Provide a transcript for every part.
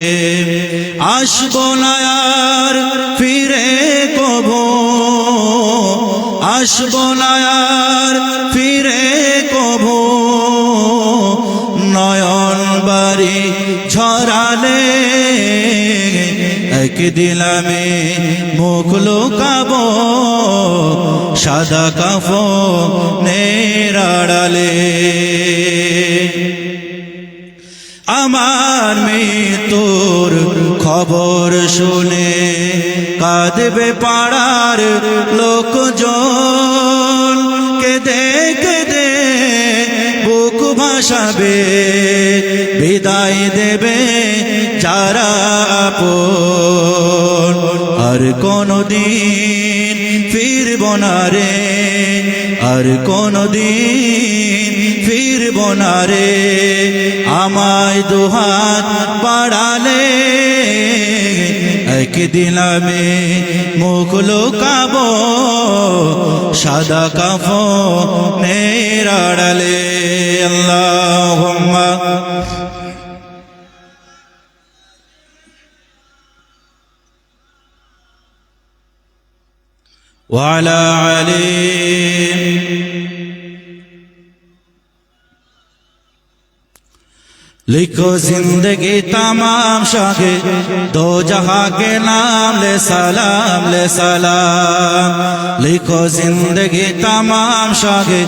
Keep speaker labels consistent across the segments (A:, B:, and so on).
A: আসবো না আর ফিরে কবো, আসবো না আর ফিরে কবো, নয়ন বাড়ি ঝরালে একদিন আমি মুখ লুকাবো সাদা কাফনের আড়ালে। আমার মৃত্যুর খবর শুনে কাঁদবে পাড়ার লোকজন, কেঁদে কেঁদে বুক ভাসাবে, বিদায় দেবে যারা আপন। আর কোনদিন ফিরব না রে, আর কোনদিন ফিরব না রে, আমায় দুহাত বাড়ালে একদিন আমি মুখ লুকাবো সাদা কাফনের আড়ালে। আল্লাহুম্মা ওয়া আলা আলি। लिखो जिंदगी तमाम शागे दो जहां के नाम ले सलाम ले सलाम। लिखो जिंदगी तमाम शागे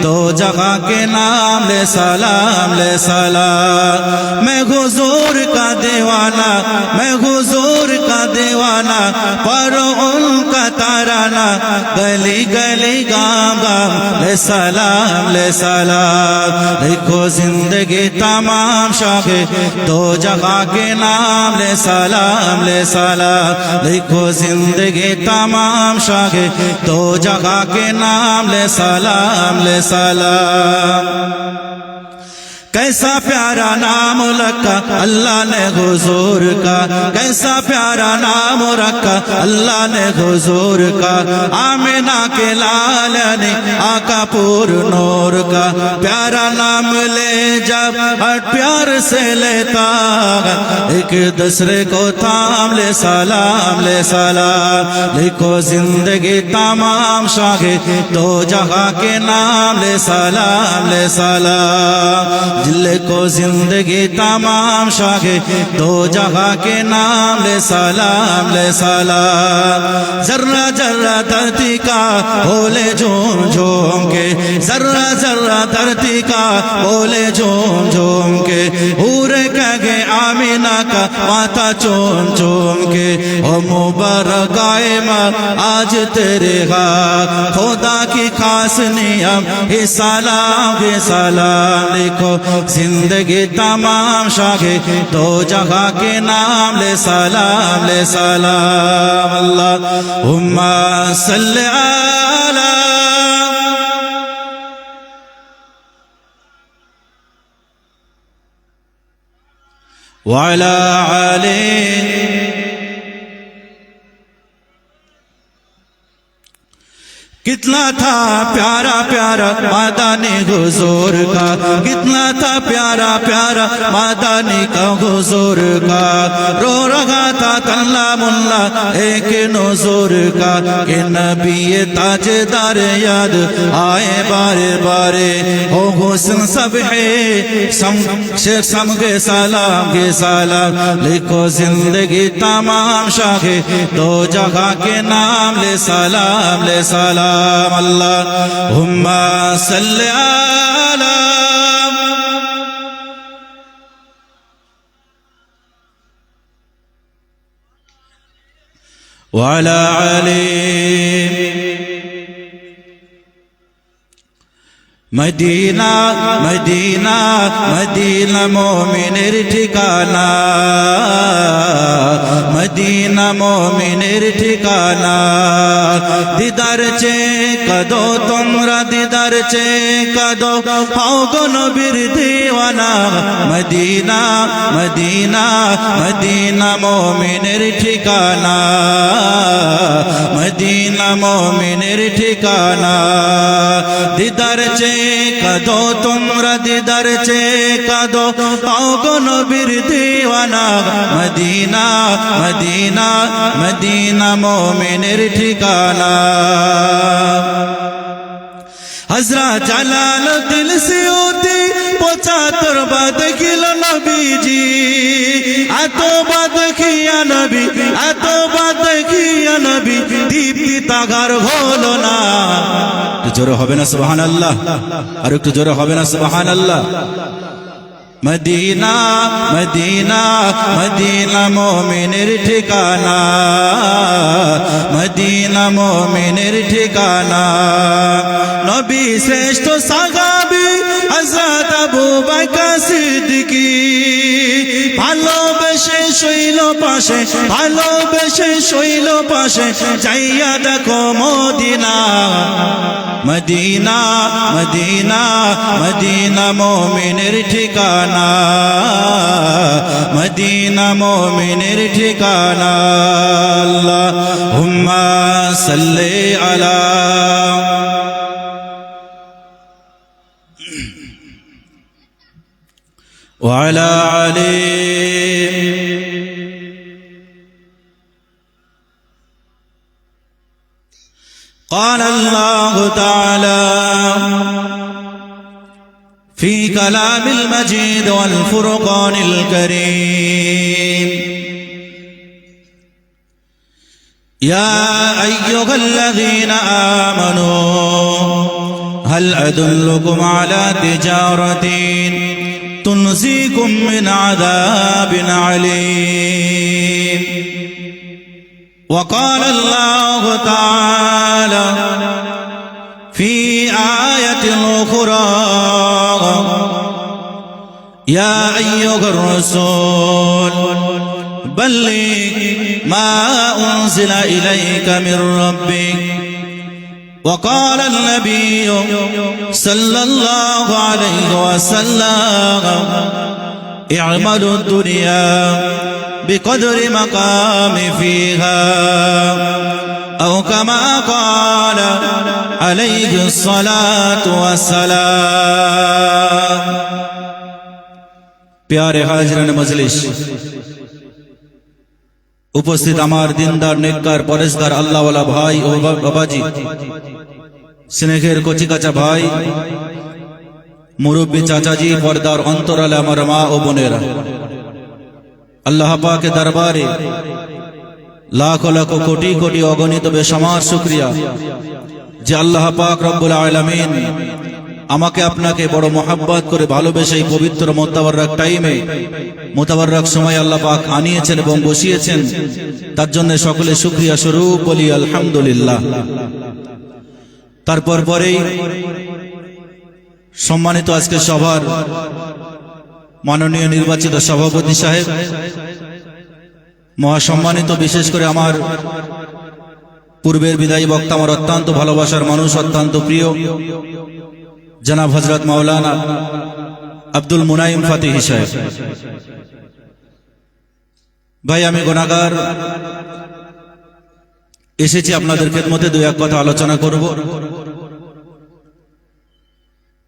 A: दो जहां के नाम ले सलाम ले सलाम। मैं हुजूर का दीवाना, मैं हुजूर का दीवाना, पढ़ो उनका तराना गली गली गांव गांव ले सलाम ले सलाम। लिखो जिंदगी तमाम शागे दो जगह के नाम ले सलाम ले सलाम। लिखो जिंदगी तमाम शागे दो जगह के नाम ले सलाम ले सलाम। कैसा प्यारा नाम रखा अल्लाह ने हुजूर का, कैसा प्यारा नाम रखा अल्लाह ने हुजूर का। आमिना के लाल ने आका पूर नूर का, प्यारा नाम ले जब हर प्यार से लेता, एक दूसरे को थाम ले सलाम ले सलाम। लिखो जिंदगी तमाम शागे दो जगह के नाम ले सलाम ले सलाम। दिल को जिंदगी तमाम शागे दो जगह के नाम ले सलाम ले सलाम। जर्रा जर्रा धरती का बोले झूम झूम के, जर्रा जर्रा धरती का बोले झूम झूम के, पूरे कहे आमीना का माथा चूम चूम के। ओ मुबारक आए माँ आज तेरे हाथ, खुदा की खास नियम ही सलाम ही सलाम। लिखो जिंदगी तमाम शागे दो जगह के नाम ले सलाम ले सलाम। अल्लाहुम्मा सल्ली अला व अला आली। कितना था प्यारा प्यारा मादानी हुजूर का, कितना था प्यारा प्यारा मादानी का हुजूर का। रो रहा था तल्ला मुल्ला एक नजूर का, कि नबी ताजदार याद आए बारे बारे। हो हुस्न सब है सम के सलाम के सलाम। लिखो जिंदगी तमाम शागे दो जगह के नाम ले सलाम ले सलाम। अल्लाहुम्मा सल्ली अला व अला आली। मदीना मदीना मदीना मोमिनेर ठिकाना, मदीना मोमिनेर ठिकाना। दिदार चे कदो तुमरा दिदार দিদার চে কাদো হও গো নবীর দিওয়ানা মদিনা মদিনা মদিনা মুমিনের ঠিকানা মদিনা মুমিনের ঠিকানা দিদার চে কাদো তোমরা দিদার চে কাদো হও গো নবীর দিওয়ানা মদিনা মদিনা মদিনা মুমিনের ঠিকানা हज़रत जलालुद्दीन सियूती 75 बार देखिल नबीजी एतोबार देखिया नबी एतोबार देखिया नबी दीप्ति तागार হলো না একটু জোরে হবে না সুবহানাল্লাহ আর একটু জোরে হবে না সুবহানাল্লাহ মদিনা মদিনা মদিনা মুমিনের ঠিকানা মদিনা মুমিনের ঠিকানা নবী শ্রেষ্ঠ সাহাবী হযরত আবু বকর সিদ্দিকী ভালোবেসে শৈল পাশে ভালোবেসে শৈল পাশে যাইয়া দেখো মদিনা মদিনা মদিনা মদিনা মুমিনের ঠিকানা মদিনা মুমিনের ঠিকানা আল্লাহুম্মা সাল্লি আলা ওয়া আলা আলি قال الله تعالى في كلام المجيد والفرقان الكريم يا أيها الذين آمنوا هل أدلكم على تجارة تنجيكم من عذاب عليم وقال الله تعالى في آية أخرى يا أيها الرسول بلغ ما أنزل إليك من ربك وقال النبي صلى الله عليه وسلم اعملوا الدنيا بقدر مقام فيها أو كما قال عليه الصلاة والسلام प्यारे हाज़िरान मजलिस उपस्थित আমার দিনদার নেককার পরেশগার আল্লাহওয়ালা ভাই ও বাবাজি স্নেহের কচিকাচা ভাই মুরব্বী চাচাজি পর্দার অন্তরালে আমার মা ও বোনেরা আল্লাহ পাকের দরবারে লাখ লাখ কোটি কোটি অগণিত বেশমার শুকরিয়া যে আল্লাহ পাক রব্বুল আলামিন আমাকে আপনাকে বড় মহব্বত করে ভালোবেসে এই পবিত্র মুতাবাররক টাইমে মুতাবাররক সময় আল্লাহ পাক আনিয়েছেন এবং বসিয়েছেন তার জন্য সকলে শুকরিয়া স্বরূপ বলি আলহামদুলিল্লাহ তারপর পরেই সম্মানিত আজকে সভার মাননীয় নির্বাচিত সভাপতি সাহেব মহাসম্মানিত বিশেষ করে আমার পূর্বের বিদায়ী বক্তা আমার অত্যন্ত ভালোবাসার মানুষ অত্যন্ত প্রিয় জনাব হযরত মাওলানা আব্দুল মুনাইম ফাতিহি সাহেব ভাই আমি গুনাহগার এসেছি আপনাদের খেদমতে দুই এক কথা আলোচনা করব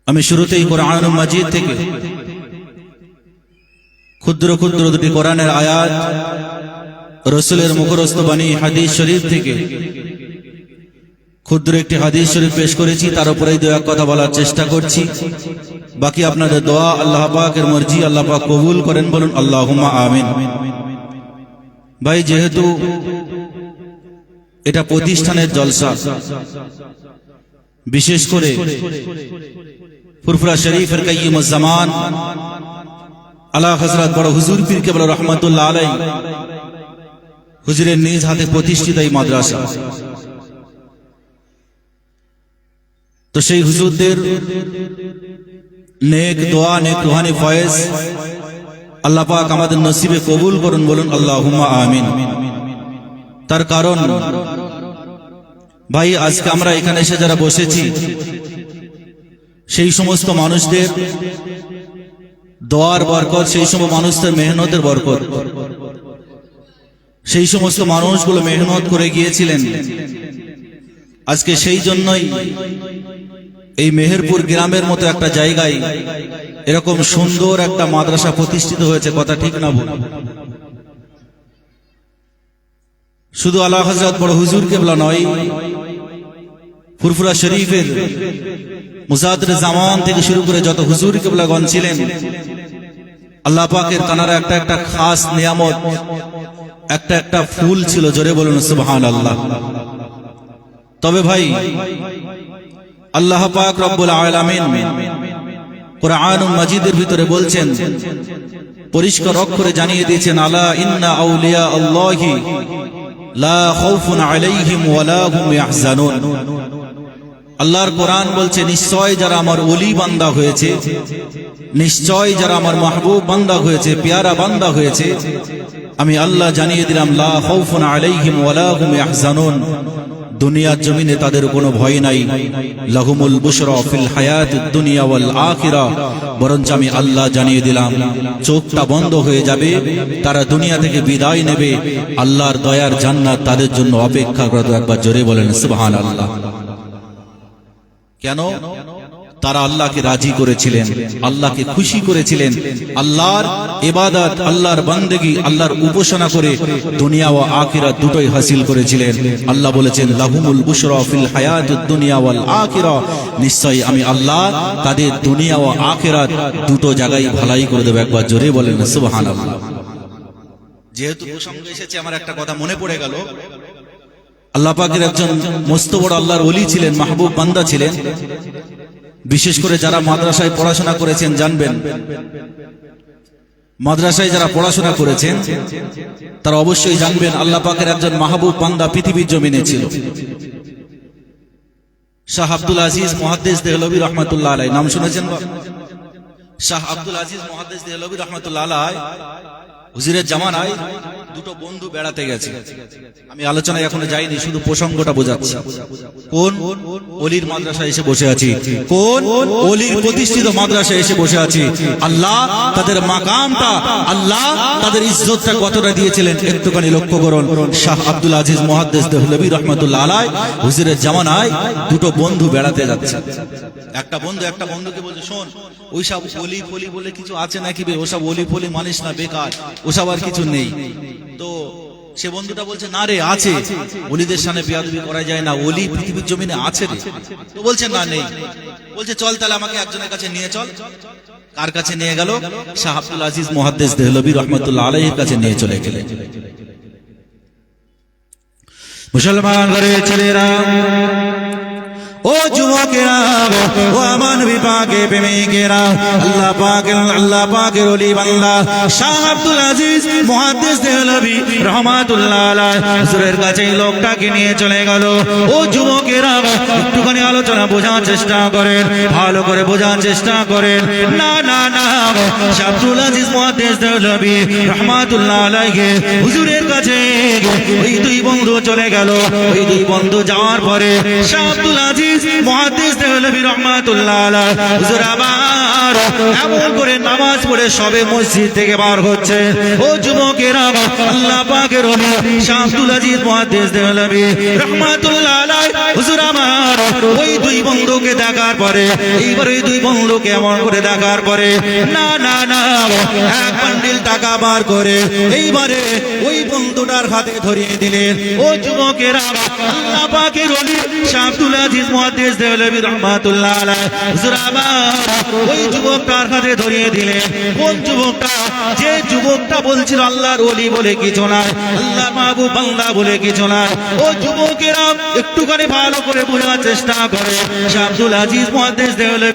A: আমি শুরুতেই কোরআনুল মাজিদ থেকে ক্ষুদ্র ক্ষুদ্র দুটি কোরআনের আয়াত রাসূলের মুখস্থ বাণী হাদিস শরীফ থেকে ক্ষুদ্র একটি হাদিস শরীফ পেশ করেছি তার উপরেই দুই এক কথা বলার চেষ্টা করছি বাকি আপনাদের দোয়া আল্লাহ পাকের মর্জি আল্লাহ পাক কবুল করেন বলুন আল্লাহুম্মা আমিন ভাই যেহেতু এটা প্রতিষ্ঠানের জলসা বিশেষ করে ফুরফুরা শরীফের কাইয়িমুজ জামান আলা হযরত বড় হুজুর পীর কেবলা রাহমাতুল্লাহ আলাইহি হুজুরের নিজ হাতে প্রতিষ্ঠিত এই মাদ্রাসা তো সেই হুজুরদের নেক দোয়া নেক রুহানি ফয়েজ আল্লাহ পাক আমাদের নসিবে কবুল করুন বলুন আল্লাহুম্মা আমিন তার কারণ ভাই আজকে আমরা এখানে এসে যারা বসেছি সেই সমস্ত মানুষদের দোয়ার বরকত, সেই সমস্ত মানুষদের মেহনতের বরকত, সেই সমস্ত মানুষগুলো মেহনত করে গিয়েছিলেন। আজকে সেই জন্যই এই মেহেরপুর গ্রামের মতো একটা জায়গায় এরকম সুন্দর একটা মাদ্রাসা প্রতিষ্ঠিত হয়েছে। কথা ঠিক না ভুল? শুধু আলা হযরত বড় হুজুর কেবলা নয়, ফুরফুরা শরীফের মুজাদ্দিদ জামান থেকে শুরু করে যত হুজুর কেবলাগণ ছিলেন, আল্লাহ পাকের তানারা একটা একটা খাস নিয়ামত, একটা একটা ফুল ছিল। জোরে বলুন সুবহানাল্লাহ। তবে ভাই, আল্লাহ পাক রব্বুল আলামিন কুরআনুল মাজিদের ভিতরে বলছেন, পরিষ্কার অক্ষরে জানিয়ে দিয়েছেন, আলা ইন্না আউলিয়া আল্লাহি লা খাউফুন আলাইহিম ওয়ালা হুম ইয়াহজানুন। আল্লাহর কোরআন বলছে, নিশ্চয় যারা আমার ওলি বান্দা হয়েছে, নিশ্চয় যারা আমার মাহবুব বান্দা হয়েছে, পেয়ারা বান্দা হয়েছে, আমি আল্লাহ জানিয়ে দিলাম, লা খাউফুন আলাইহিম ওয়ালা হুম ইয়াহজানুন, দুনিয়ার জমিনে তাদের কোনো ভয় নাই। লাহুমুল বুশরা ফিল হায়াতিদ দুনিয়া ওয়াল আখিরা, বরঞ্চ আমি আল্লাহ জানিয়ে দিলাম, চোখটা বন্ধ হয়ে যাবে, তারা দুনিয়া থেকে বিদায় নেবে, আল্লাহর দয়ার জান্নাত তাদের জন্য অপেক্ষা করত। একবার জোরে বলেন সুবহানাল্লাহ। কেন? তারা আল্লাহকে রাজি করেছিলেন, আল্লাহকে খুশি করেছিলেন, আল্লাহর ইবাদত, আল্লাহর বান্দেগি, আল্লাহর উপাসনা করে দুনিয়া ও আখিরাত দুটোই হাসিল করেছিলেন। আল্লাহ বলেছেন, লাহুমুল বুশরা ফিল হায়াতিদ দুনিয়া ওয়াল আখিরা, নিশ্চয়ই আমি আল্লাহ তাদের দুনিয়া ও আখিরাত দুটো জায়গায় ভালাই করে দেব। একবার জোরে বলেন সুবহানাল্লাহ। যেহেতু প্রসঙ্গ এসেছে, আমার একটা কথা মনে পড়ে গেল। আল্লাহ পাকের একজন মস্ত বড় আল্লাহর ওলি ছিলেন, মাহবুব বান্দা ছিলেন। বিশেষ করে যারা মাদ্রাসায় পড়াশোনা করেছেন জানবেন, মাদ্রাসায় যারা পড়াশোনা করেছেন তারা অবশ্যই জানবেন, আল্লাহ পাকের একজন মাহবুব বান্দা পৃথিবীর জমিনে ছিল। শাহ আব্দুল আজিজ মুহাদ্দিস দেহলভী রহমাতুল্লাহ আলাইহি, নাম শুনেছেন? শাহ আব্দুল আজিজ মুহাদ্দিস দেহলভী রহমাতুল্লাহ আলাইহি হুজুরের জামানায় দুটো বন্ধু বেড়াতে গেছে। আমি আলোচনায় এখনো যাইনি, শুধু প্রসঙ্গটা বোঝাচ্ছি। কোন ওলির মাদ্রাসায় এসে বসে আছি, কোন ওলির প্রতিষ্ঠিত মাদ্রাসায় এসে বসে আছি। আল্লাহ তাদের মাকামটা, আল্লাহ তাদের ইজ্জতটা কতটা দিয়েছিলেন একটুখানি লক্ষ্য করুন। শাহ আব্দুল আজিজ মুহাদ্দিস দেহলভী রহমাতুল্লাহ আলাইহি হুজুরের জামানায় দুটো বন্ধু বেড়াতে যাচ্ছে। একটা বন্ধুকে বলছে, শোন, ওইসব ওলি ফলি বলে কিছু আছে নাকি বে? ওসব ওলি ফলি মানিস না, বেকার, ওসব আর কিছু নেই। তো সে বন্ধুটা বলছে, না রে, আছে, ওলিদের সামনে বেয়াদবি করা যায় না, ওলি পৃথিবীর জমিনে আছে রে। তো বলছে, না নেই। বলছে, চল তাহলে আমাকে একজনের কাছে নিয়ে চল। কার কাছে নিয়ে গেল? শাহ আব্দুল আজিজ মুহাদ্দিস দেহলভী রহমাতুল্লাহ আলাইহির কাছে নিয়ে চলে গেলেন। মুসলমান ঘরের ছেলেরা, ও যুবকেরা, ও আমার বিপাকে প্রেমিকেরা, আল্লাহ পাকের ওলি বান্দা শাহ আব্দুল আজিজ মুহাদ্দিস দেহলভী রহমাতুল্লাহ আলাইহি হুজুরের কাছে লোকটাকে নিয়ে চলে গেল। ও যুবকেরা, একটুখানি আলোচনা বোঝার চেষ্টা করেন, ভালো করে বোঝার চেষ্টা করেন। না না না, শাহ আব্দুল আজিজ মুহাদ্দিস দেহলভী রহমাতুল্লাহ আলাইহি হুজুরের কাছে ওই দুই বন্ধু চলে গেল। ওই দুই বন্ধু যাওয়ার পরে শাহ আব্দুল আজিজ মুহাদ্দিস দেহলভী রহমাতুল্লাহ আলাইহি হুজুর আবার এমন করে নামাজ পড়ে সবে মসজিদ থেকে বার হচ্ছে। ও যুবকেরা, আল্লাহ পাকের ওলি শাহ আব্দুল আজিজ মুহাদ্দিস দেহলভী রহমাতুল্লাহ আলাইহি হুজুর আমার ওই দুই বন্ধুকে দেখার পরে, এইবার ওই দুই বন্ধুকে এমন করে দেখার পরে, না না না, এক বান্ডিল টাকা বার করে এইবারে ওই বন্ধুটার হাতে ধরিয়ে দিলেন। ও যুবকেরা, আল্লাহ পাকের ওলি শাহ আব্দুল আজিজ মুহাদ্দিস দেহলভী রহমাতুল্লাহ আলাইহি হুজুর আবার ওই যুবকটার হাতে ধরিয়ে দিলেন। কোন যুবকটা? যে যুবকটা বলছিল আল্লাহর ওলি বলে কিছু নাই, আল্লাহর মাহবুব বান্দা বলে কিছু নাই। ও যুবকেরা, একটুখানি ভালো করে বোঝার চেষ্টা করে। শাহ আব্দুল আজিজ মুহাদ্দিস দেহলভী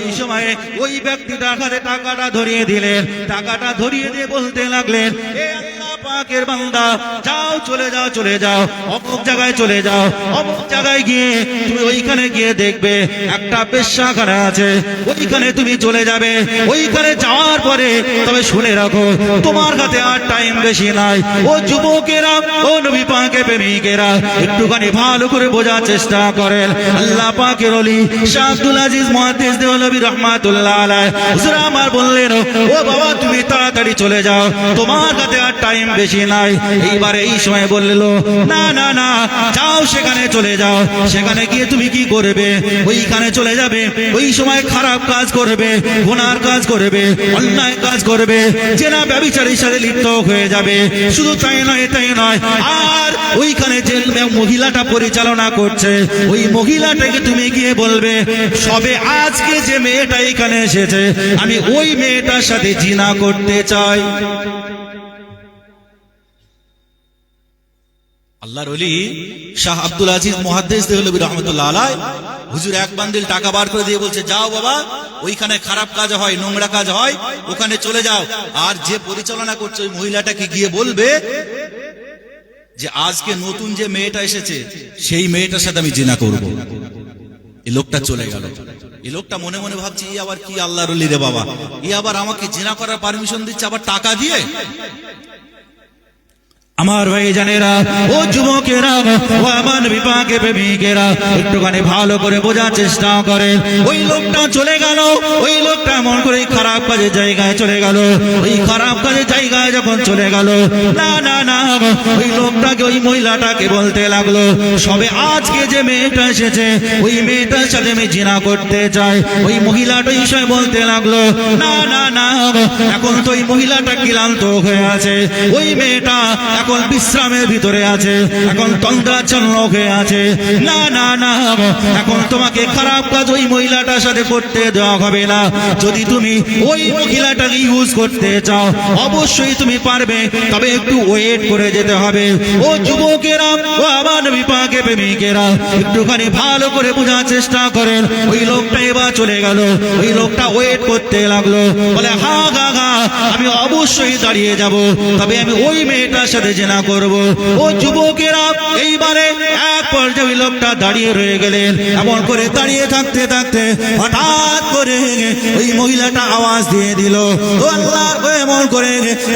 A: এই সময়ে ওই ব্যক্তিটার হাতে টাকাটা ধরিয়ে দিলেন। টাকাটা ধরিয়ে দিয়ে বলতে লাগলেন, এ আল্লাহ পাকের বান্দা যাও চলে যাও অমুক জায়গায় চলে যাও, অমুক জায়গায় গিয়ে তুমি ওইখানে গিয়ে দেখবে একটা পেশাখানা আছে, ওইখানে তুমি চলে যাবে। ওইখানে যাওয়ার পরে তবে শুনে রাখো তোমার কাছে আর টাইম বেশি নাই। ও যুবকেরা, ও নবী পাকের প্রেমিকেরা, একটুখানি ভালো করে বোঝার চেষ্টা করেন। আল্লাহ পাকের ওলি শাহ আব্দুল আজিজ মুহাদ্দিস দেওলভী রহমাতুল্লাহ আলাইহি হুজুর আমার বললেন, ও বাবা তুমি তাড়াতাড়ি চলে যাও, তোমার কাছে আর টাইম বেশি নাই। এইবারে এই সময় বলল, না না না, যাও সেখানে চলে যাও। সেখানে গিয়ে তুমি কি করবে? ওইখানে চলে যাবে, ওই সময় খারাপ কাজ করবে, গুনার কাজ করবে, অন্যায় কাজ করবে, জেনা ব্যভিচারের সাথে লিপ্ত হয়ে যাবে। শুধু তাই নয়, আর ওইখানে যে মহিলাটা পরিচালনা করছে ওই মহিলাটাকে তুমি গিয়ে বলবে, সবে আজকে যে মেয়েটা এখানে এসেছে আমি ওই মেয়েটার সাথে জিনা করতে চাই। আল্লাহর ওলি শাহ আব্দুল আজিজ মুহাদ্দিস দেওলভী রহমাতুল্লাহ আলাইহি হুজুর এক বান্ডিল টাকা বার করে দিয়ে বলছে, যাও বাবা ওইখানে খারাপ কাজ হয়, নোংরা কাজ হয়, ওখানে চলে যাও। আর যে পরিচালনা করছে ওই মহিলাটাকে গিয়ে বলবে যে আজকে নতুন যে মেয়েটা এসেছে সেই মেয়েটার সাথে আমি জিনা করব। এই লোকটা চলে গেল। এই লোকটা মনে মনে ভাবছে, ই আবার কি আল্লাহর ওলি রে বাবা, ই আবার আমাকে জিনা করার পারমিশন দিচ্ছে, আবার টাকা দিয়ে। আমার ভাই জানেরা, ও যুবকেরা, ও আমার নবী পাকের প্রেমিকেরা, একটুখানি ভালো করে বোঝার চেষ্টা করেন। ওই লোকটা চলে গেল, ওই লোকটা এমন করে খারাপ কাজের জায়গায় চলে গেল। ওই খারাপ কাজের জায়গায় যখন চলে গেল, না না না, ওই লোকটাকে ওই মহিলাটাকে বলতে লাগলো, সবে আজকে যে মেয়েটা এসেছে ওই মেয়েটার সাথে আমি জিনা করতে চাই। ওই মহিলাটা এই বিষয় বলতে লাগলো, না না না, এখন তো ওই মহিলাটা ক্লান্ত হয়ে আছে, ওই মেয়েটা এখন বিশ্রামের ভিতরে আছে, এখন তন্দ্রাচ্ছন্ন হয়ে আছে। না না না, এখন তোমাকে খারাপ কাজ ওই মহিলাটার সাথে করতে দেওয়া হবে না। যদি তুমি ওই মহিলাটাকে ইউজ করতে চাও অবশ্যই তুমি পারবে, তবে একটু ওয়েট করে যেতে হবে। ও যুবকেরা, ও আমার নবী পাকের প্রেমিকেরা, একটুখানি ভালো করে বোঝার চেষ্টা করেন। ওই লোকটা এবার চলে গেল, ওই লোকটা ওয়েট করতে লাগলো, বলে হা গা গা, আমি অবশ্যই দাঁড়িয়ে যাব, তবে আমি ওই মেয়েটার সাথে জিনা করব। ও যুবকেরা, এইবারে এক পর্যায়ে ওই লোকটা দাঁড়িয়ে রয়ে গেলেন। এমন করে দাঁড়িয়ে থাকতে থাকতে হঠাৎ করে ওই মহিলাটা আওয়াজ দিয়ে দিল, ও আল্লাহ, এমন করে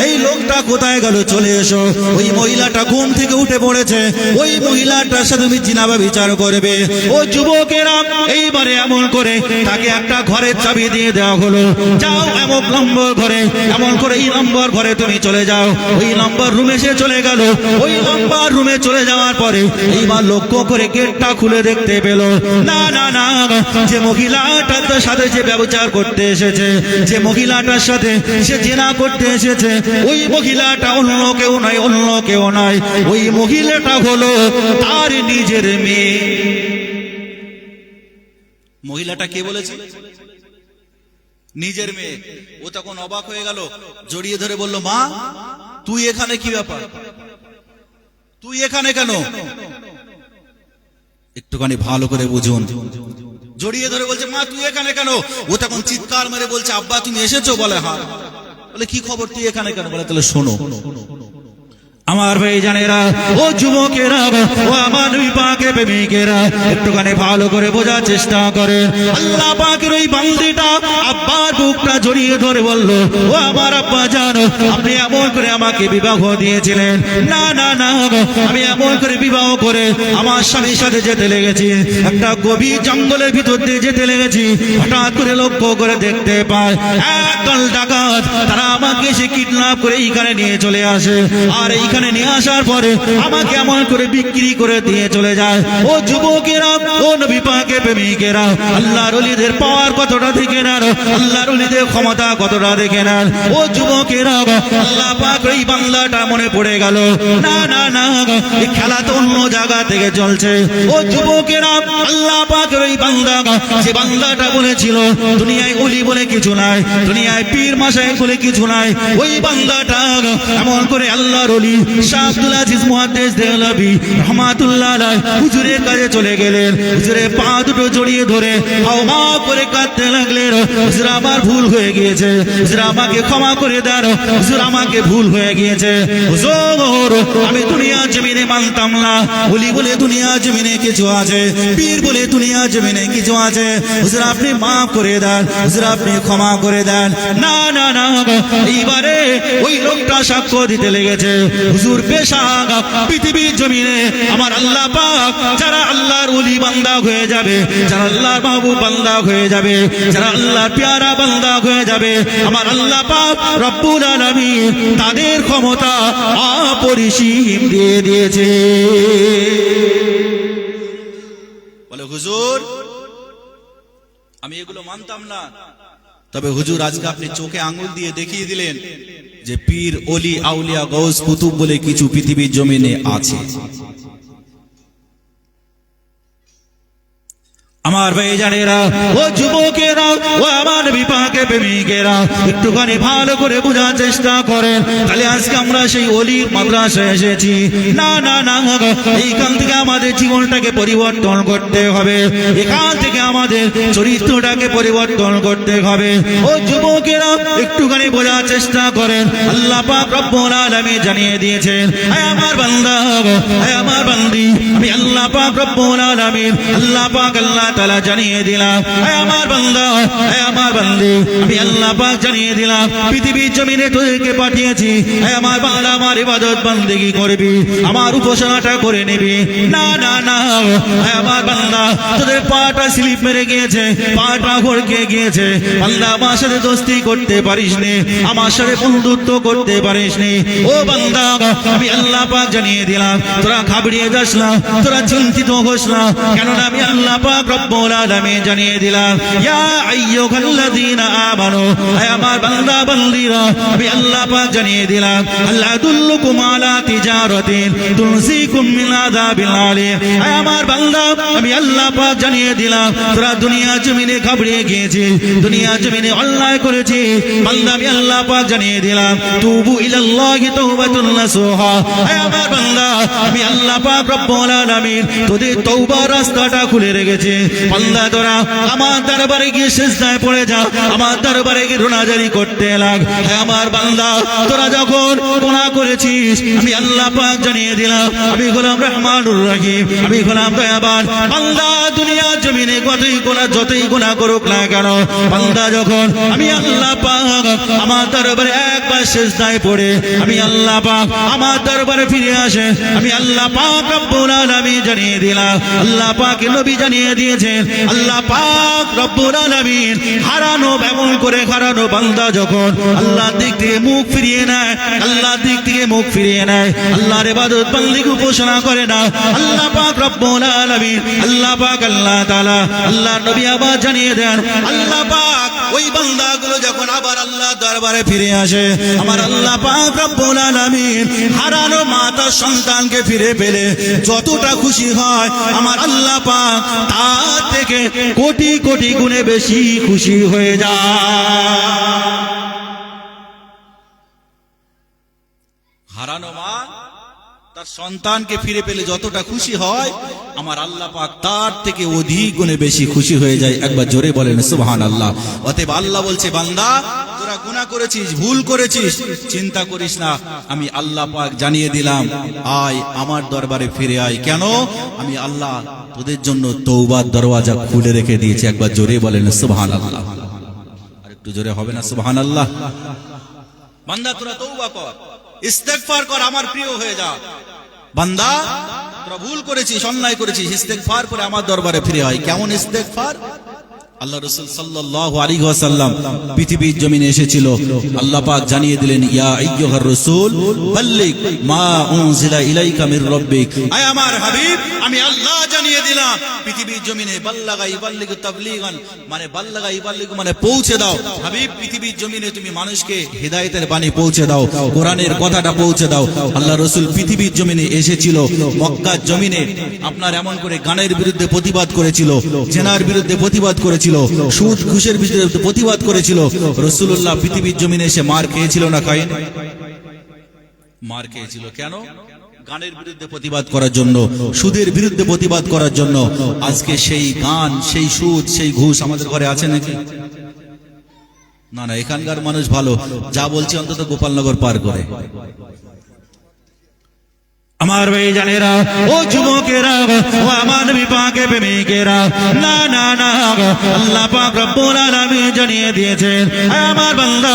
A: এই লোকটা কোথায় গেল, চলে এসো। ওই মহিলাটা ঘুম থেকে উঠে পড়েছে, ওই মহিলাটার সাথে তুমি জিনা ব্যভিচার করবে। ও যুবকেরা, এইবারে এমন করে তাকে একটা ঘরের চাবি দিয়ে দেওয়া হলো, যাও এমন নম্বর ঘরে, এমন করে এই নম্বর ঘরে তুমি চলে যাও। ওই নম্বর রুমে সে চলে গেল। ওই নম্বর রুমে চলে যাওয়ার পরে এইবার লক্ষ্য করে গেটটা খুলে দেখতে পেল, না না না, যে মহিলাটার সাথে যে ব্যবচার করতে এসেছে, যে মহিলাটার সাথে সে জিনা করতে এসেছে, ওই মহিলাটা অন্য কেউ নয়, অন্য কেউ নয়, ওই মহিলাটা হলো তার নিজের মেয়ে। মহিলাটা কে বলেছে? নিজের মেয়ে। ও তখন অবাক হয়ে গেল, জড়িয়ে ধরে বলল, মা তুই এখানে, কি ব্যাপার, তুই এখানে কেন? একটুখানি ভালো করে বুঝুন। জড়িয়ে ধরে বলছে, মা তুই এখানে কেন? ও তখন চিৎকার মেরে বলছে, আব্বা তুমি এসেছো? বলে হ্যাঁ। বলে কি খবর, তুই এখানে কেন? বলে তাহলে শোনো। আমার ভাই জানেরা, ও যুবকেরা, ও আমার নবী পাকের প্রেমিকেরা, একটুখানি ভালো করে বোঝার চেষ্টা করেন। আল্লাহ পাকের ওই বান্দিটা আব্বার বুকটা জড়িয়ে ধরে বলল, ও আমার আব্বা জানো, আপনি এমন করে আমাকে বিবাহ দিয়েছিলেন। না না না, আমি এমন করে বিবাহ করে আমার স্বামীর সাথে যেতে লেগেছি, একটা গভীর জঙ্গলের ভিতর দিয়ে যেতে লেগেছি। হঠাৎ করে লক্ষ্য করে দেখতে পাই একদল ডাকাত, তারা আমাকে সে কিডন্যাপ করে এইখানে নিয়ে চলে আসে। আর এইখানে নিয়ে আসার পরে আমাকে এমন করে বিক্রি করে দিয়ে চলে যায়। ও যুবকেরা, ও নবী পাকের প্রেমিকেরা, আল্লাহর ওলিদের পাওয়ার কতটা দেখে নেন, আল্লাহর ওলিদের ক্ষমতা কতটা দেখে নেন। ও যুবকেরা, আল্লাহ পাক এই বাংলাটা মনে পড়ে গেল, না না না, এই খেলা তো অন্য জায়গা থেকে চলছে। ও যুবকেরা, আল্লাহ পাকের এই বাংলা, যে বাংলাটা বলেছিল দুনিয়ায় ওলি বলে কিছু নাই, দুনিয়ায় পীর মাশায়েখ বলে কিছু নাই, ওই বাংলাটা এমন করে আল্লাহর ওলি শাহ আব্দুল আজিজ মুহাদ্দিস দেহলভী রহমাতুল্লাহ আলাইহি হুজুরের কাছে চলে গেলেন। হুজুরের পা দুটো জড়িয়ে ধরে হাওমা করে কাঁদতে লাগলেন, হুজুর আমার ভুল হয়ে গিয়েছে, হুজুর আমাকে ক্ষমা করে দেন, হুজুর আমাকে ভুল হয়ে গিয়েছে। হুজুর আমি দুনিয়া জমিনে মানতাম না, বলি বলে দুনিয়া জমিনে কিছু আছে, পীর বলে দুনিয়া জমিনে কিছু আছে, হুজুর আপনি মাফ করে দেন, হুজুর আপনি ক্ষমা করে দেন। না না না, এইবারে ওই লোকটা সাক্ষ্য দিতে লেগেছে, হুজুর বেশক পৃথিবীর জমিনে আমার আল্লাহ পাক যারা আল্লাহর ওলি বান্দা হয়ে যাবে, যারা আল্লাহর মাহবুব বান্দা হয়ে যাবে, যারা আল্লাহর প্যারা বান্দা হয়ে যাবে, আমার আল্লাহ পাক রব্বুল আলামিন তাদের ক্ষমতা অপরিসীম দিয়ে দিয়েছে। বলে হুজুর আমি এগুলো মানতাম না, তবে হুজুর আজকে আপনি চোখে আঙ্গুল দিয়ে দেখিয়ে দিলেন যে পীর ওলি আউলিয়া গৌস কুতুব বলে কিছু পৃথিবীর জমিনে আছে। আমার ভাইজানেরা, ও যুবকেরা, ও আমার বিপাকে প্রেমিকেরা, একটুখানি ভালো করে বোঝার চেষ্টা করেন। তাহলে আজকে আমরা সেই ওলির মাদ্রাসায় এসেছি। না না না, এইখান থেকে আমাদের জীবনটাকে পরিবর্তন করতে হবে, এখান থেকে আমাদের চরিত্রটাকে পরিবর্তন করতে হবে। ও যুবকেরা একটুখানি বোঝার চেষ্টা করেন। আল্লাহ পাক রব্বুল আলামিন জানিয়ে দিয়েছেন, হে আমার বান্দা, হে আমার বান্দি, আমি আল্লাহ পাক রব্বুল আলামিন, আল্লাহ পাক আল্লাহ তাআলা জানিয়ে দিলাম, হে আমার বান্দা, হে আমার বান্দি, আমি আল্লাহ পাক জানিয়ে দিলাম পৃথিবীর জমিনে তোদেরকে পাঠিয়েছি, হে আমার বান্দা আমার ইবাদত বন্দেগী করবি, আমার উপাসনাটা করে নিবি। না না না, হে আমার বান্দা তোদের পাটা স্লিপ মেরে গিয়েছে, পাটা ঘড়কে গিয়েছে, বান্দা আমার সাথে দোস্তি করতে পারিস নি, আমার সাথে বন্ধুত্ব করতে পারিস নি। ও বান্দা আমি আল্লাহ পাক জানিয়ে দিলাম, তোরা ঘাবড়িয়ে যাস না, তোরা চিন্তিত হোস না, কেননা আমি আল্লাহ পাক রব্বুল আলামিন জানিয়ে দিলাম, ইয়া আইয়ুহাল্লাযীনা আমানু, হে আমার বান্দা বান্দীরা, আমি আল্লাহ পাক জানিয়ে দিলাম, আল্লাহ আদুল্লুকুম আলা তিজারাতিন তুনসিকুম মিন আযাবিল আলীম। হে আমার বান্দা আমি আল্লাহ পাক জানিয়ে দিলাম, তোরা দুনিয়া জমিনে ঘাবড়িয়ে গিয়েছিস, দুনিয়া জমিনে অন্যায় করেছিস, বান্দা আমি আল্লাহ পাক জানিয়ে দিলাম, তুবু ইলাল্লাহি তাওবাতুন নাসুহা। হে আমার বান্দা আমি আল্লাহ পাক রব্বুল আলামিন তোদের তওবার রাস্তাটা খুলে রেখেছে। বান্দা তোরা আমার দরবারে গিয়ে সিজদায় পড়ে যা, আমার দরবারে গিয়ে রোনাজারি করতে লাগ। হে আমার বান্দা তোরা যখন গুনাহ করেছিস, আমি আল্লাহ পাক জানিয়ে দিলাম, আমি গোলাম রহমানুর রহিম, আমি গোলাম দয়াবান। বান্দা দুনিয়া জমিনে যতই গুনাহ করুক না কেন, বান্দা যখন আমি আল্লাহ পাক আমার দরবারে একবার সিজদায় পড়ে আমি আল্লাহ পাক আমার দরবারে ফিরে আসে, আমি আল্লাহ পাক রব্বুল আলামিন জানিয়ে দিলাম, আল্লাহ পাক নবী জানিয়ে দিয়েছেন, আল্লাহ পাক রব্বুল আলামিন হারানো এমন করে হারানো বান্দা যখন আল্লাহর দিক থেকে মুখ ফিরিয়ে নেয়, আল্লাহর দিক থেকে মুখ ফিরিয়ে নেয়, আল্লাহর ইবাদত বন্দেগী উপাসনা করে না, আল্লাহ পাক রব্বুল আলামিন, আল্লাহ পাক আল্লাহ তাআলা আল্লাহর নবী আবার জানিয়ে দেন, আল্লাহ পাক ওই বান্দাগুলো যখন আবার আল্লাহ দরবারে ফিরে আসে, আমার আল্লাহ পাক রব্বুল আলামিন হারানো মাতা সন্তানকে ফিরে পেলে যতটা খুশি হয়, আমার আল্লাহ পাক তার থেকে কোটি কোটি গুণে বেশি খুশি হয়ে যায়। হারানো মা তার সন্তানকে ফিরে পেলে যতটা খুশি হয়, আমার আল্লাহ পাক তার থেকে অধিক গুণে বেশি খুশি হয়ে যায়। একবার জোরে বলেন সুবহানাল্লাহ। অতএব আল্লাহ বলছে, বান্দা তোরা গুনাহ করেছিস, ভুল করেছিস, চিন্তা করিস না, আমি আল্লাহ পাক জানিয়ে দিলাম, আয় আমার দরবারে ফিরে আয়। কেন? আমি আল্লাহ তোদের জন্য তওবার দরওয়াজা খুলে রেখে দিয়েছি। একবার জোরে বলেন সুবহানাল্লাহ। আর একটু জোরে হবে না সুবহানাল্লাহ? বান্দা তোরা তওবা কর, ইস্তেগফার কর, আমার প্রিয় হয়ে যা। বান্দা তোরা ভুল করেছিস, অন্যায় করেছিস, ইস্তেগফার করে আমার দরবারে ফিরে আয়। কেমন ইস্তেগফার? আল্লাহ রাসূল সাল্লাল্লাহু আলাইহি ওয়াসাল্লাম পৃথিবীর জমিনে এসেছিল, আল্লাহ পাক জানিয়ে দিলেন, ইয়া আইয়ুহার রাসূল বাল্লিগ মা উনজিলা ইলাইকা মির রাব্বিক। আয় আমার হাবিব, আমি আল্লাহ জানিয়ে দিলাম পৃথিবীর জমিনে, বাল্লাগা ইবাল্লিগু তাবলীগান, মানে বাল্লাগা ইবাল্লিগু মানে পৌঁছে দাও। হাবিব পৃথিবীর জমিনে তুমি মানুষকে হিদায়াতের বাণী পৌঁছে দাও, কোরআনের কথাটা পৌঁছে দাও। আল্লাহ রাসূল পৃথিবীর জমিনে এসেছিল, মক্কার জমিনে আপনার এমন করে গানের বিরুদ্ধে প্রতিবাদ করেছিল, জেনার বিরুদ্ধে প্রতিবাদ করেছিল, সুদ ঘুষের বিরুদ্ধে প্রতিবাদ করেছিল। রাসূলুল্লাহ পৃথিবীর জমিনে এসে মার খেয়েছিল না খায়নি? মার খেয়েছিল কেন? গানের বিরুদ্ধে প্রতিবাদ করার জন্য, সুদের বিরুদ্ধে প্রতিবাদ করার জন্য। আজকে সেই গান, সেই সুদ, সেই ঘুষ আমাদের ঘরে আছে নাকি? না না, এখানকার মানুষ ভালো, যা বলছে অন্তত গোপালনগর পার করে। আমার ভাই জানেরা, ও যুবকেরা, ও আমার নবী পাকের প্রেমিকেরা, না না না, আল্লাহ পাক রব্বুল আলামিন জানিয়ে দিয়েছেন, হে আমার বান্দা,